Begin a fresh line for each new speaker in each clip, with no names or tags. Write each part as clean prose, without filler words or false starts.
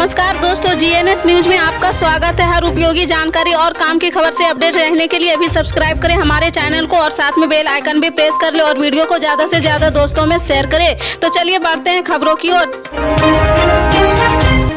नमस्कार दोस्तों, GNS news में आपका स्वागत है। हर उपयोगी जानकारी और काम की खबर से अपडेट रहने के लिए अभी सब्सक्राइब करें हमारे चैनल को और साथ में बेल आइकन भी प्रेस कर ले और वीडियो को ज्यादा से ज्यादा दोस्तों में शेयर करें। तो चलिए बढ़ते हैं खबरों की ओर।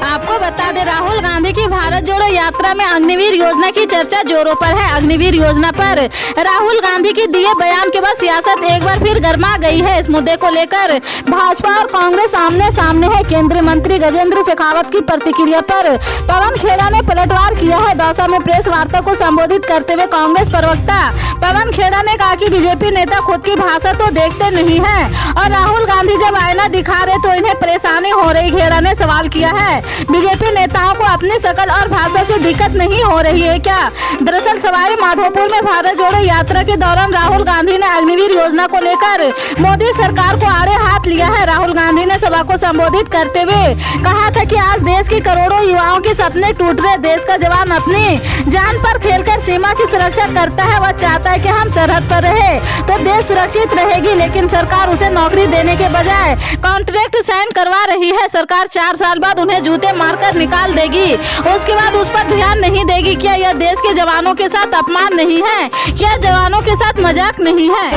आपको बता दें, राहुल गांधी की भारत जोड़ो यात्रा में अग्निवीर योजना की चर्चा जोरों पर है। अग्निवीर योजना पर राहुल गांधी के दिए बयान के बाद सियासत एक बार फिर गर्मा गई है। इस मुद्दे को लेकर भाजपा और कांग्रेस आमने सामने है। केंद्रीय मंत्री गजेंद्र शेखावत की प्रतिक्रिया पर पवन खेड़ा ने पलटवार किया है। दौसा में प्रेस वार्ता को संबोधित करते हुए कांग्रेस प्रवक्ता पवन खेड़ा ने कहा कि बीजेपी नेता खुद की भाषा तो देखते नहीं है और राहुल गांधी जब आईना दिखा रहे तो इन्हें परेशानी हो रही। खेड़ा ने सवाल किया है, बीजेपी नेताओं को अपनी शकल और भाषा से दिक्कत नहीं हो रही है क्या? दरअसल सवाई माधोपुर में भारत जोड़ो यात्रा के दौरान राहुल गांधी ने अग्निवीर योजना को लेकर मोदी सरकार को आड़े हाथ लिया है। राहुल गांधी ने सभा को संबोधित करते हुए कहा था कि आज देश के करोड़ों युवाओं के सपने टूट रहे। देश का जवान अपनी जान पर खेलकर सीमा की सुरक्षा करता है। वह चाहता है कि हम सरहद पर रहे तो देश सुरक्षित रहेगी, लेकिन सरकार उसे नौकरी देने के बजाय कॉन्ट्रैक्ट साइन करवा रही है। सरकार 4 साल बाद उन्हें जूते मारकर निकाल देगी, उसके बाद उस पर ध्यान नहीं देगी। क्या यह देश के जवानों के साथ अपमान नहीं है? क्या जवानों के साथ मजाक नहीं है?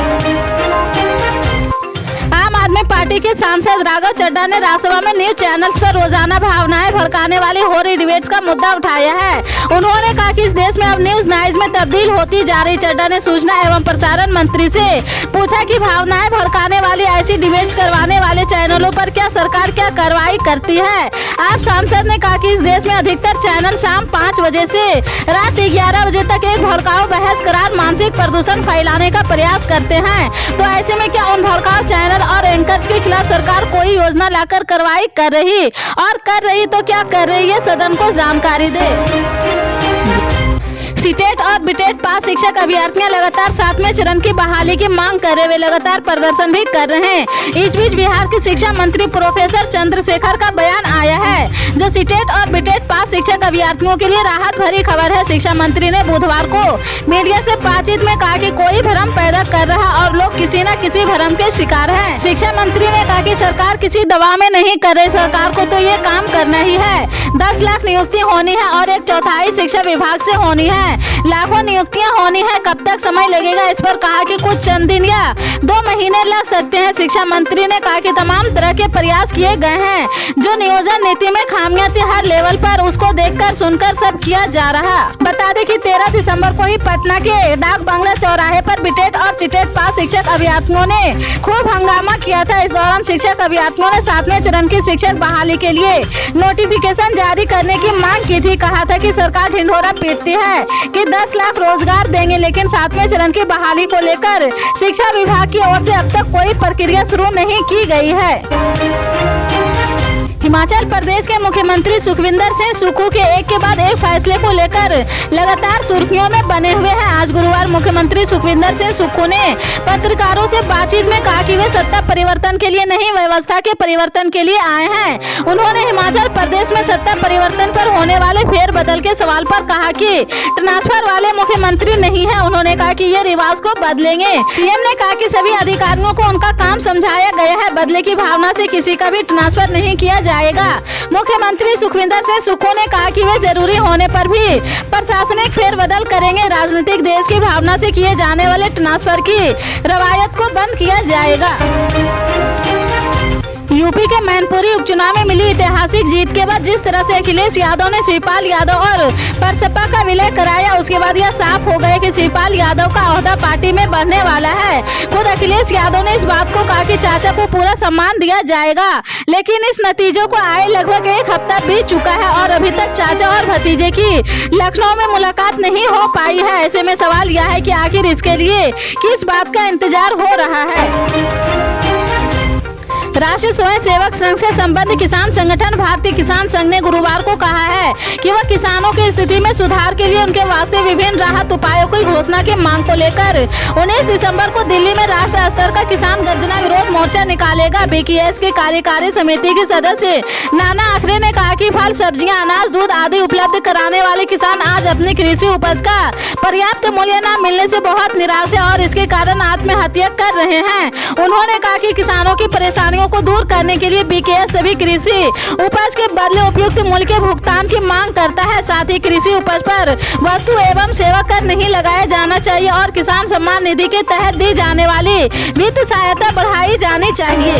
आम आदमी पार्टी के सांसद राघव चड्ढा ने राज्यसभा में न्यूज चैनल्स पर रोजाना भावनाएं भड़काने वाली हो रही डिबेट्स का मुद्दा उठाया है। उन्होंने कहा कि इस देश में अब न्यूज नाइज में तब्दील होती जा रही। चड्ढा ने सूचना एवं प्रसारण मंत्री से पूछा कि भावनाएं भड़काने वाली ऐसी डिबेट्स करवाने वाले चैनलों पर क्या सरकार क्या कार्रवाई करती है? आप सांसद ने कहा कि इस देश में अधिकतर चैनल शाम 5 बजे से रात 11 बजे तक एक भड़काऊ बहस करार मानसिक प्रदूषण फैलाने का प्रयास करते हैं। तो ऐसे में क्या उन भड़काऊ चैनल और एंकर्स के खिलाफ सरकार कोई योजना लाकर कार्रवाई कर रही तो क्या कर रही है? सदन को जानकारी दे। सीटेट और बीटेट पास शिक्षक अभ्यर्थियां लगातार 7वें चरण की बहाली की मांग कर रहे हुए लगातार प्रदर्शन भी कर रहे हैं। इस बीच बिहार के शिक्षा मंत्री प्रोफेसर चंद्रशेखर का बयान आया है, जो सीटेट और बीटेट पास शिक्षक अभ्यर्थियों के लिए राहत भरी खबर है। शिक्षा मंत्री ने बुधवार को मीडिया से बातचीत में कहा कि कोई भ्रम पैदा कर रहा और लोग किसी न किसी भ्रम के शिकार हैं। शिक्षा मंत्री ने कहा कि सरकार किसी दबाव में नहीं कर रही, सरकार को तो ये काम करना ही है। 10 लाख नियुक्ति होनी है और 1/4 शिक्षा विभाग से होनी है। लाखों नियुक्तियां होनी है, कब तक समय लगेगा? इस पर कहा कि कुछ चंद दिन या 2 महीने लग सकते हैं। शिक्षा मंत्री ने कहा कि तमाम तरह के प्रयास किए गए हैं। जो नियोजन नीति में खामियां थी हर लेवल पर, उसको देखकर सुनकर सब किया जा रहा। बता दें कि 13 दिसंबर को ही पटना के डाक बंगला चौराहे पर बीटेट और सीटेट पास शिक्षक अभ्यर्थियों ने खूब हंगामा किया था। इस दौरान शिक्षक अभ्यर्थियों ने 7वें चरण की शिक्षक बहाली के लिए नोटिफिकेशन जारी करने की मांग की थी। कहा था कि सरकार ढिंढोरा पीटती है कि 10 लाख रोजगार देंगे, लेकिन 7वें चरण की बहाली को लेकर शिक्षा विभाग की ओर से अब तक कोई प्रक्रिया शुरू नहीं की गई है। हिमाचल प्रदेश के मुख्यमंत्री सुखविंदर सिंह सुक्खू के एक के बाद एक फैसले को लेकर लगातार सुर्खियों में बने हुए हैं। आज गुरुवार मुख्यमंत्री सुखविंदर सिंह सुक्खू ने पत्रकारों से बातचीत में कहा कि वे सत्ता परिवर्तन के लिए नहीं, व्यवस्था के परिवर्तन के लिए आए हैं। उन्होंने हिमाचल प्रदेश में सत्ता परिवर्तन पर होने वाले फेरबदल के सवाल पर कहा कि ट्रांसफर वाले मुख्यमंत्री नहीं है। उन्होंने कहा कि ये रिवाज को बदलेंगे। सीएम ने कहा कि सभी अधिकारियों को उनका काम समझाया गया है, बदले की भावना से किसी का भी ट्रांसफर नहीं किया जाएगा। मुख्यमंत्री सुखविंदर सिंह सुक्खू ने कहा कि वे जरूरी होने पर भी प्रशासनिक फेरबदल करेंगे। राजनीतिक देश की भावना से किए जाने वाले ट्रांसफर की रवायत को बंद किया जाएगा। यूपी के मैनपुरी उपचुनाव में मिली ऐतिहासिक जीत के बाद जिस तरह से अखिलेश यादव ने शिवपाल यादव और बसपा का विलय कराया, उसके बाद यह साफ हो गया कि शिवपाल यादव का ओहदा पार्टी में बढ़ने वाला है। खुद अखिलेश यादव ने इस बात को कहा कि चाचा को पूरा सम्मान दिया जाएगा, लेकिन इस नतीजों को आए लगभग 1 हफ्ता बीत चुका है और अभी तक चाचा और भतीजे की लखनऊ में मुलाकात नहीं हो पाई है। ऐसे में सवाल यह है कि आखिर इसके लिए किस बात का इंतजार हो रहा है। राष्ट्रीय स्वयं सेवक संघ से संबद्ध किसान संगठन भारतीय किसान संघ ने गुरुवार को कहा है कि वह किसानों की स्थिति में सुधार के लिए उनके वास्ते विभिन्न राहत उपायों की घोषणा की मांग को लेकर 19 दिसंबर को दिल्ली में राष्ट्रीय स्तर का किसान गर्जना विरोध मोर्चा निकालेगा। बीकेएस की कार्यकारी समिति के सदस्य नाना आखरे ने कहा कि फल, सब्जियां, अनाज, दूध आदि उपलब्ध कराने वाले किसान आज अपनी कृषि उपज का पर्याप्त मूल्य न मिलने से बहुत निराश है और इसके कारण आत्महत्या कर रहे हैं। उन्होंने कहा कि किसानों की परेशानियों कमियों को दूर करने के लिए बीकेएस सभी कृषि उपज के बदले उपयुक्त मूल्य के भुगतान की मांग करता है। साथ ही कृषि उपज पर वस्तु एवं सेवा कर नहीं लगाया जाना चाहिए और किसान सम्मान निधि के तहत दी जाने वाली वित्त सहायता बढ़ाई जानी चाहिए।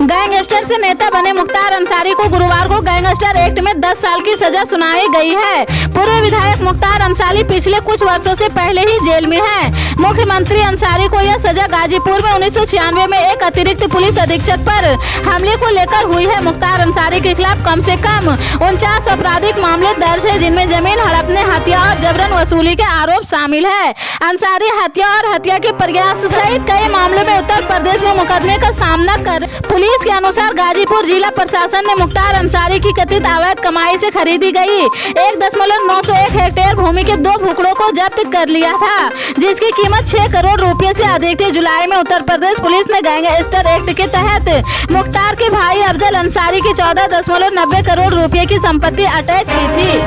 गैंगस्टर से नेता बने मुख्तार अंसारी को गुरुवार को गैंगस्टर एक्ट में 10 साल की सजा सुनाई गई है। पूर्व विधायक मुख्तार अंसारी पिछले कुछ वर्षों से पहले ही जेल में है। मुख्यमंत्री अंसारी को यह सजा गाजीपुर में 1996 में एक अतिरिक्त पुलिस अधीक्षक पर हमले को लेकर हुई है। मुख्तार अंसारी के खिलाफ कम से कम 49 आपराधिक मामले दर्ज है, जिनमें जमीन हड़पने, हत्या और जबरन वसूली के आरोप शामिल है। अंसारी हत्या और हत्या के प्रयास सहित कई मामलों में उत्तर प्रदेश में मुकदमे का सामना कर पुलिस के अनुसार गाजीपुर जिला प्रशासन ने मुख्तार अंसारी की कथित अवैध कमाई से खरीदी गई 1.901 हेक्टेयर भूमि के 2 भूखड़ों को जब्त कर लिया था, जिसकी कीमत 6 करोड़ रुपए से अधिक थी। जुलाई में उत्तर प्रदेश पुलिस ने गैंगस्टर एक्ट के तहत मुख्तार के भाई अफजल अंसारी की 14.90 करोड़ रुपए की संपत्ति अटैच की थी।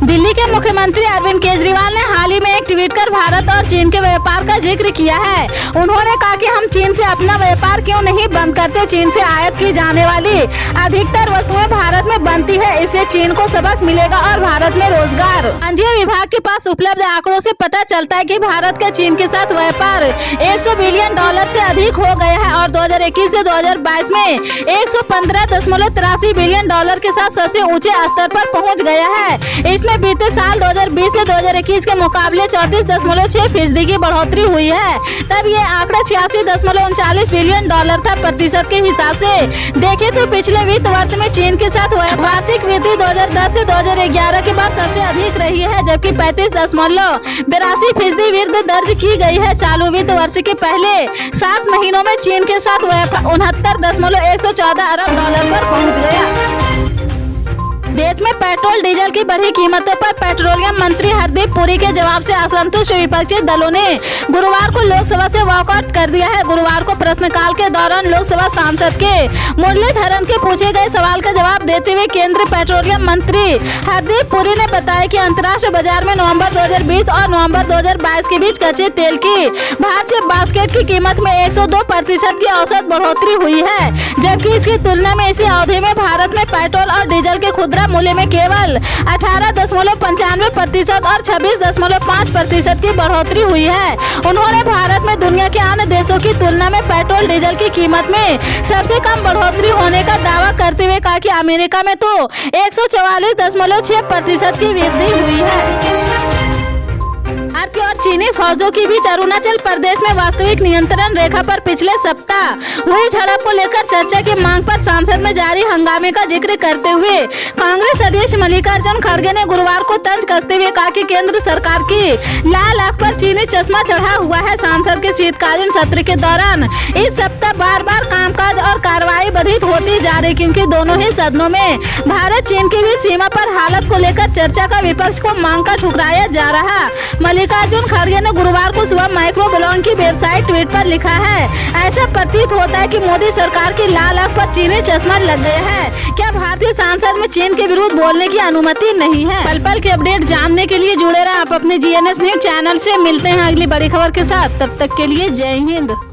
दिल्ली के मुख्यमंत्री अरविंद केजरीवाल ने हाल ही में एक ट्वीट कर भारत और चीन के व्यापार का जिक्र किया है। उन्होंने कहा कि हम चीन से अपना व्यापार क्यों नहीं बंद करते। चीन से आयात की जाने वाली अधिकतर वस्तुएं भारत में बनती है, इससे चीन को सबक मिलेगा और भारत में रोजगार। वाणिज्य विभाग के पास उपलब्ध आंकड़ों से पता चलता है कि भारत का चीन के साथ व्यापार 100 बिलियन डॉलर से अधिक हो गया है और 2021 से 2022 में 115.83 बिलियन डॉलर के साथ सबसे ऊंचे स्तर पर पहुँच गया है। इसमें बीते साल 2020 से 2021 के मुकाबले 34.6% की बढ़ोतरी हुई है। तब ये आंकड़ा 86.39 बिलियन डॉलर था। प्रतिशत के हिसाब से देखें तो पिछले वित्त वर्ष में चीन के साथ वार्षिक वृद्धि 2010 से 2011 के बाद सबसे अधिक रही है, जबकि 35.82% वृद्धि दर्ज की गई है। चालू वित्त वर्ष के पहले 7 महीनों में चीन के साथ 69.114 अरब डॉलर पर पहुँच गया। देश में पेट्रोल डीजल की बढ़ी कीमतों पर पेट्रोलियम मंत्री हरदीप पुरी के जवाब से असंतुष्ट विपक्षी दलों ने गुरुवार को लोकसभा से वॉकआउट कर दिया है। गुरुवार को प्रश्नकाल के दौरान लोकसभा सांसद के मुरलीधरन के पूछे गए सवाल का जवाब देते हुए केंद्रीय पेट्रोलियम मंत्री हरदीप पुरी ने बताया कि अंतर्राष्ट्रीय बाजार में नवंबर 2020 और नवंबर 2022 के बीच कच्चे तेल की भारतीय बास्केट की कीमत में 102% की औसत बढ़ोतरी हुई है, जबकि इसकी तुलना में इसी अवधि में भारत में पेट्रोल और डीजल के खुदरा मूल्य में केवल 18.95% और 26.5% की बढ़ोतरी हुई है। उन्होंने भारत में दुनिया के अन्य देशों की तुलना में पेट्रोल डीजल की कीमत में सबसे कम बढ़ोतरी होने का दावा करते हुए कहा कि अमेरिका में तो 144.6% की वृद्धि हुई है। भारतीय और चीनी फौजों की बीच अरुणाचल प्रदेश में वास्तविक नियंत्रण रेखा पर पिछले सप्ताह हुई झड़प को लेकर चर्चा की मांग पर संसद में जारी हंगामे का जिक्र करते हुए कांग्रेस अध्यक्ष मल्लिकार्जुन खड़गे ने गुरुवार को तंज कसते हुए कहा कि केंद्र सरकार की लाल आंख पर चीनी चश्मा चढ़ा हुआ है। संसद के शीतकालीन सत्र के दौरान इस सप्ताह बार बार कामकाज और कार्रवाई बाधित होती जा रही, क्योंकि दोनों ही सदनों में भारत चीन की भी सीमा पर हालत को लेकर चर्चा का विपक्ष को मांग का ठुकराया जा रहा। मल्लिकार्जुन खड़गे ने गुरुवार को सुबह माइक्रो ब्लॉग की वेबसाइट ट्वीट पर लिखा है, ऐसा प्रतीत होता है कि मोदी सरकार की लाल आंख पर चीनी चश्मा लग गया है। क्या भारतीय संसद में चीन के विरुद्ध बोलने की अनुमति नहीं है? पल पल के अपडेट जानने के लिए जुड़े रहे आप अपने GNS न्यूज चैनल से। मिलते हैं अगली बड़ी खबर के साथ, तब तक के लिए जय हिंद।